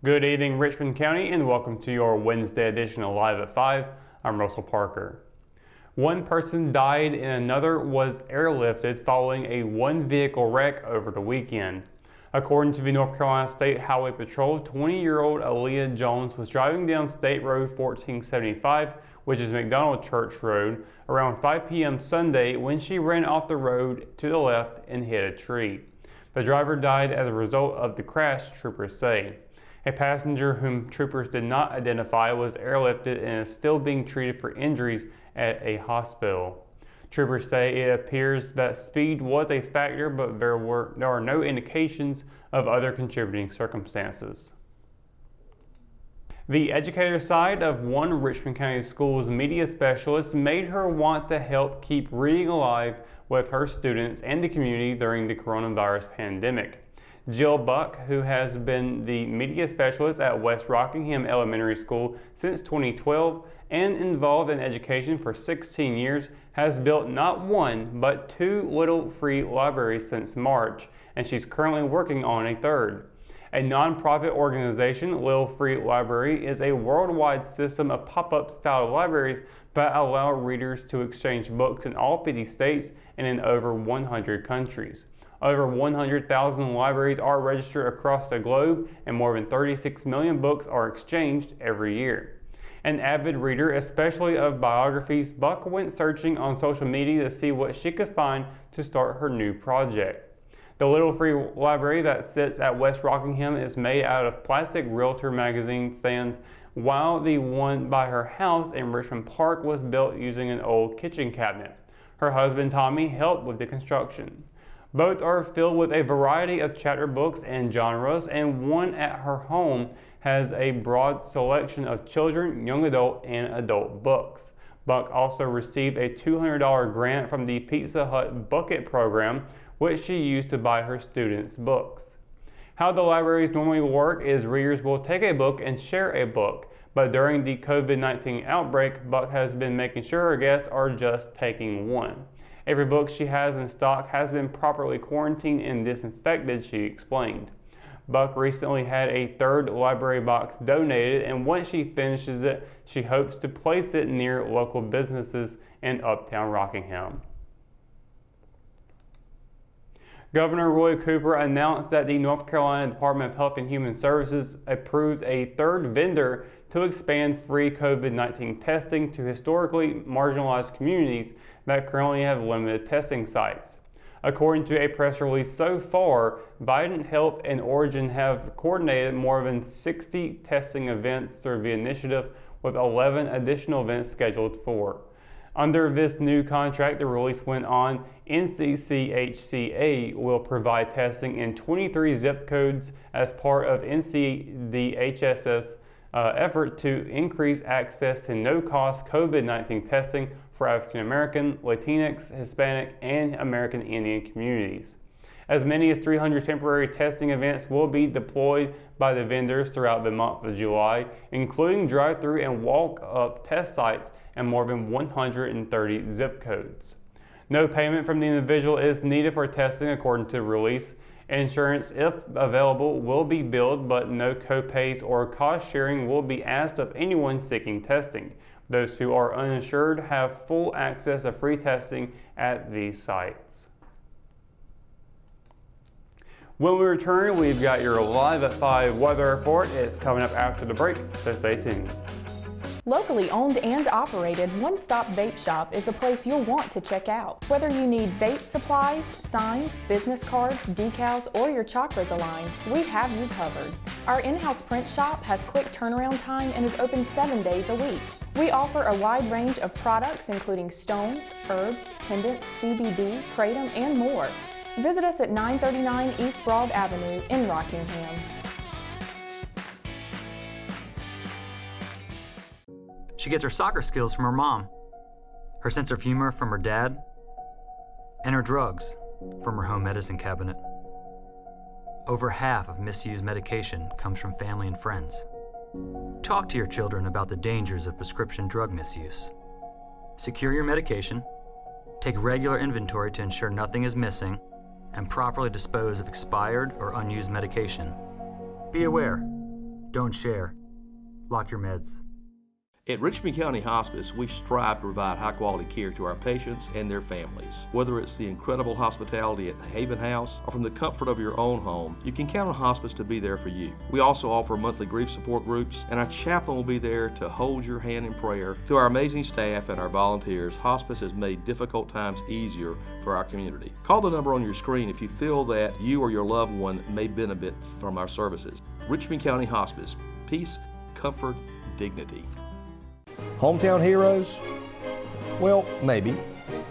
Good evening, Richmond County, and welcome to your Wednesday edition of Live at 5. I'm Russell Parker. One person died and another was airlifted following a one-vehicle wreck over the weekend. According to the North Carolina State Highway Patrol, 20-year-old Aaliyah Jones was driving down State Road 1475, which is McDonald Church Road, around 5 p.m. Sunday when she ran off the road to the left and hit a tree. The driver died as a result of the crash, troopers say. A passenger whom troopers did not identify was airlifted and is still being treated for injuries at a hospital. Troopers say it appears that speed was a factor, but there are no indications of other contributing circumstances. The educator side of one Richmond County school's media specialist made her want to help keep reading alive with her students and the community during the coronavirus pandemic. Jill Buck, who has been the media specialist at West Rockingham Elementary School since 2012 and involved in education for 16 years, has built not one but two Little Free libraries since March, and she's currently working on a third. A nonprofit organization, Little Free Library, is a worldwide system of pop-up style libraries that allow readers to exchange books in all 50 states and in over 100 countries. Over 100,000 libraries are registered across the globe, and more than 36 million books are exchanged every year. An avid reader, especially of biographies, Buck went searching on social media to see what she could find to start her new project. The Little Free Library that sits at West Rockingham is made out of plastic Realtor magazine stands, while the one by her house in Richmond Park was built using an old kitchen cabinet. Her husband Tommy helped with the construction. Both are filled with a variety of chapter books and genres, and one at her home has a broad selection of children, young adult, and adult books. Buck also received a $200 grant from the Pizza Hut Bucket program, which she used to buy her students books. How the libraries normally work is readers will take a book and share a book, but during the COVID-19 outbreak, Buck has been making sure her guests are just taking one. Every book she has in stock has been properly quarantined and disinfected, she explained. Buck recently had a third library box donated, and once she finishes it, she hopes to place it near local businesses in Uptown Rockingham. Governor Roy Cooper announced that the North Carolina Department of Health and Human Services approved a third vendor to expand free COVID-19 testing to historically marginalized communities that currently have limited testing sites. According to a press release, so far, Vidant Health and Origin have coordinated more than 60 testing events through the initiative, with 11 additional events scheduled for. Under this new contract, the release went on, NCCHCA will provide testing in 23 zip codes as part of NCDHS's effort to increase access to no-cost COVID-19 testing for African American, Latinx, Hispanic, and American Indian communities. As many as 300 temporary testing events will be deployed by the vendors throughout the month of July, including drive-through and walk-up test sites and more than 130 zip codes. No payment from the individual is needed for testing according to the release. Insurance, if available, will be billed, but no co-pays or cost sharing will be asked of anyone seeking testing. Those who are uninsured have full access to free testing at these sites. When we return, we've got your Live at 5 weather report. It's coming up after the break, so stay tuned. Locally owned and operated, One Stop Vape Shop is a place you'll want to check out. Whether you need vape supplies, signs, business cards, decals, or your chakras aligned, we have you covered. Our in-house print shop has quick turnaround time and is open 7 days a week. We offer a wide range of products including stones, herbs, pendants, CBD, kratom, and more. Visit us at 939 East Broad Avenue in Rockingham. She gets her soccer skills from her mom, her sense of humor from her dad, and her drugs from her home medicine cabinet. Over half of misused medication comes from family and friends. Talk to your children about the dangers of prescription drug misuse. Secure your medication, take regular inventory to ensure nothing is missing, and properly dispose of expired or unused medication. Be aware, Don't share. Lock your meds. At Richmond County Hospice, we strive to provide high-quality care to our patients and their families. Whether it's the incredible hospitality at the Haven House or from the comfort of your own home, you can count on Hospice to be there for you. We also offer monthly grief support groups, and our chaplain will be there to hold your hand in prayer. Through our amazing staff and our volunteers, Hospice has made difficult times easier for our community. Call the number on your screen if you feel that you or your loved one may benefit from our services. Richmond County Hospice. Peace, comfort, dignity. Hometown heroes? Well, maybe.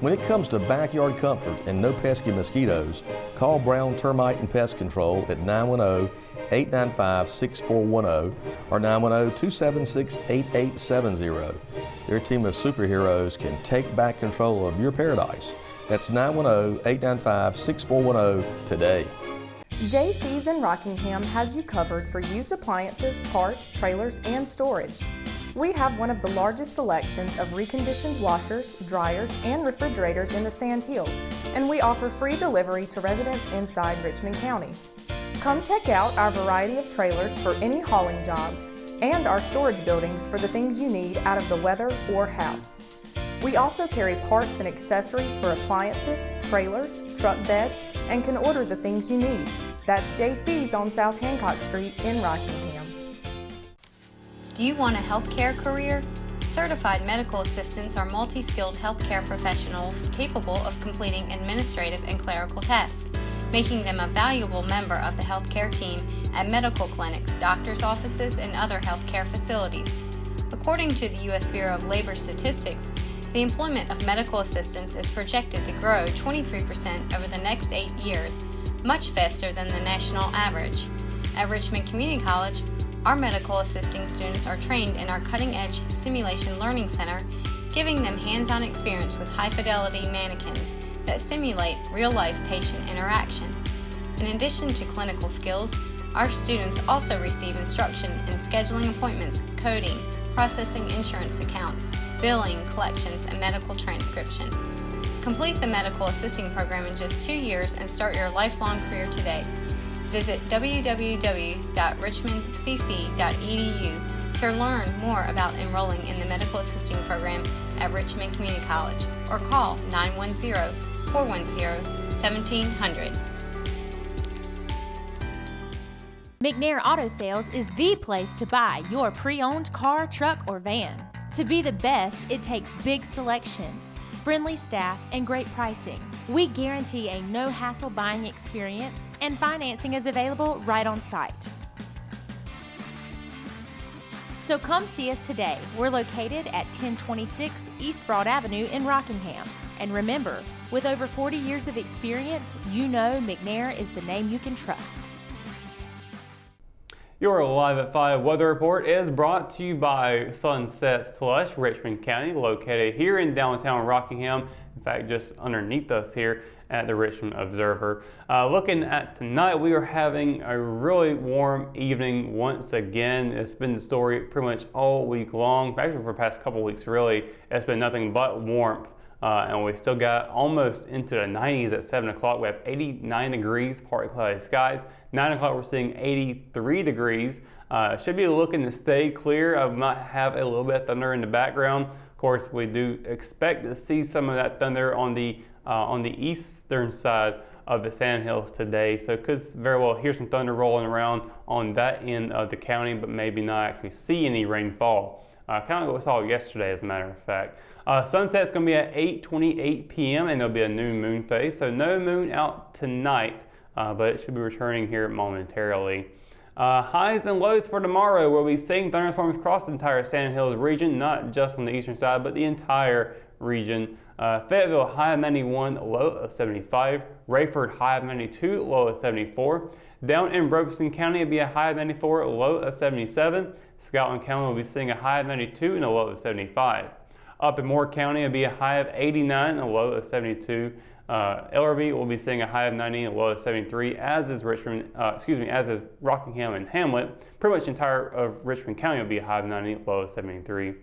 When it comes to backyard comfort and no pesky mosquitoes, call Brown Termite and Pest Control at 910-895-6410 or 910-276-8870. Their team of superheroes can take back control of your paradise. That's 910-895-6410 today. JC's in Rockingham has you covered for used appliances, parts, trailers, and storage. We have one of the largest selections of reconditioned washers, dryers, and refrigerators in the Sand Hills, and we offer free delivery to residents inside Richmond County. Come check out our variety of trailers for any hauling job and our storage buildings for the things you need out of the weather or house. We also carry parts and accessories for appliances, trailers, truck beds, and can order the things you need. That's JC's on South Hancock Street in Rockingham. Do you want a healthcare career? Certified medical assistants are multi-skilled healthcare professionals capable of completing administrative and clerical tasks, making them a valuable member of the healthcare team at medical clinics, doctors' offices, and other healthcare facilities. According to the U.S. Bureau of Labor Statistics, the employment of medical assistants is projected to grow 23% over the next 8 years, much faster than the national average. At Richmond Community College, our medical assisting students are trained in our cutting-edge Simulation Learning Center, giving them hands-on experience with high-fidelity mannequins that simulate real-life patient interaction. In addition to clinical skills, our students also receive instruction in scheduling appointments, coding, processing insurance accounts, billing, collections, and medical transcription. Complete the medical assisting program in just 2 years and start your lifelong career today. Visit www.richmondcc.edu to learn more about enrolling in the medical assisting program at Richmond Community College or call 910-410-1700. McNair Auto Sales is the place to buy your pre-owned car, truck, or van. To be the best, it takes big selection, friendly staff, and great pricing. We guarantee a no-hassle buying experience, and financing is available right on site. So come see us today. We're located at 1026 East Broad Avenue in Rockingham. And remember, with over 40 years of experience, you know McNair is the name you can trust. Your Live at 5 weather report is brought to you by Sunset Slush, Richmond County, located here in downtown Rockingham. In fact, just underneath us here at the Richmond Observer. Looking at tonight, we are having a really warm evening once again. It's been the story pretty much all week long. Actually, for the past couple weeks, really, it's been nothing but warmth. And we still got almost into the 90s at 7 o'clock. We have 89 degrees, partly cloudy skies. 9 o'clock, we're seeing 83 degrees. Should be looking to stay clear. I might have a little bit of thunder in the background. Of course, we do expect to see some of that thunder on the eastern side of the Sandhills today. So could very well hear some thunder rolling around on that end of the county, but maybe not actually see any rainfall. Kind of like what we saw yesterday, as a matter of fact. Sunset's going to be at 8:28 p.m. and there'll be a new moon phase. So no moon out tonight, but it should be returning here momentarily. Highs and lows for tomorrow. We'll be seeing thunderstorms across the entire Sandhills region, not just on the eastern side, but the entire region. Fayetteville, high of 91, low of 75. Rayford, high of 92, low of 74. Down in Robeson County, it'll be a high of 94, low of 77. Scotland County will be seeing a high of 92 and a low of 75. Up in Moore County, it'll be a high of 89 and a low of 72. Ellerby will be seeing a high of 90 and a low of 73, as is as is Rockingham and Hamlet. Pretty much the entire of Richmond County will be a high of 90, low of 73.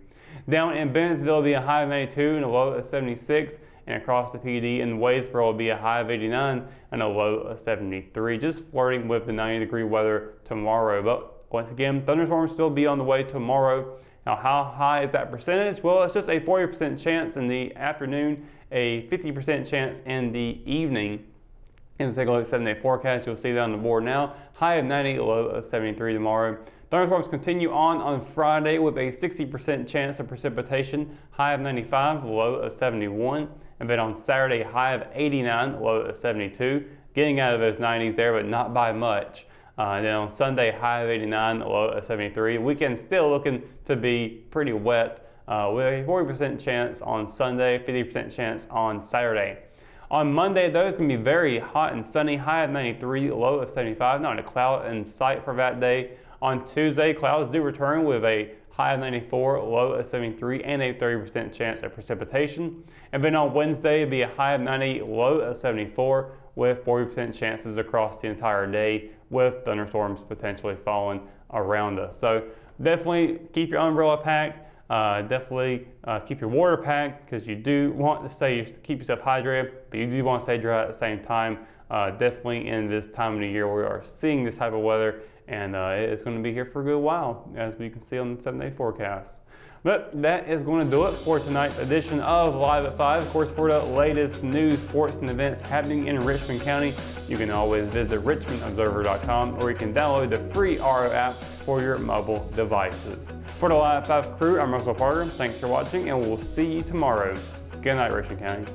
Down in Bentonville will be a high of 92 and a low of 76, and across the PD in Wadesboro will be a high of 89 and a low of 73. Just flirting with the 90-degree weather tomorrow, but once again, thunderstorms still be on the way tomorrow. Now, how high is that percentage? Well, it's just a 40% chance in the afternoon, a 50% chance in the evening. And take a look at 7-day forecast. You'll see that on the board now. High of 90, low of 73 tomorrow. Thunderstorms continue on Friday with a 60% chance of precipitation. High of 95, low of 71. And then on Saturday, high of 89, low of 72. Getting out of those 90s there, but not by much. And then on Sunday, high of 89, low of 73. Weekend still looking to be pretty wet with a 40% chance on Sunday, 50% chance on Saturday. On Monday, though, it's going to be very hot and sunny, high of 93, low of 75. Not a cloud in sight for that day. On Tuesday, clouds do return with a high of 94, low of 73, and a 30% chance of precipitation. And then on Wednesday, it'll be a high of 90, low of 74, with 40% chances across the entire day, with thunderstorms potentially falling around us. So definitely keep your umbrella packed. Definitely keep your water packed, because you do want to keep yourself hydrated, but you do want to stay dry at the same time. Definitely in this time of the year we are seeing this type of weather, and it's going to be here for a good while, as we can see on the 7-day forecast. But that is going to do it for tonight's edition of Live at 5. Of course, for the latest news, sports, and events happening in Richmond County, you can always visit richmondobserver.com, or you can download the free RO app for your mobile devices. For the Live at 5 crew, I'm Russell Parker. Thanks for watching, and we'll see you tomorrow. Good night, Richmond County.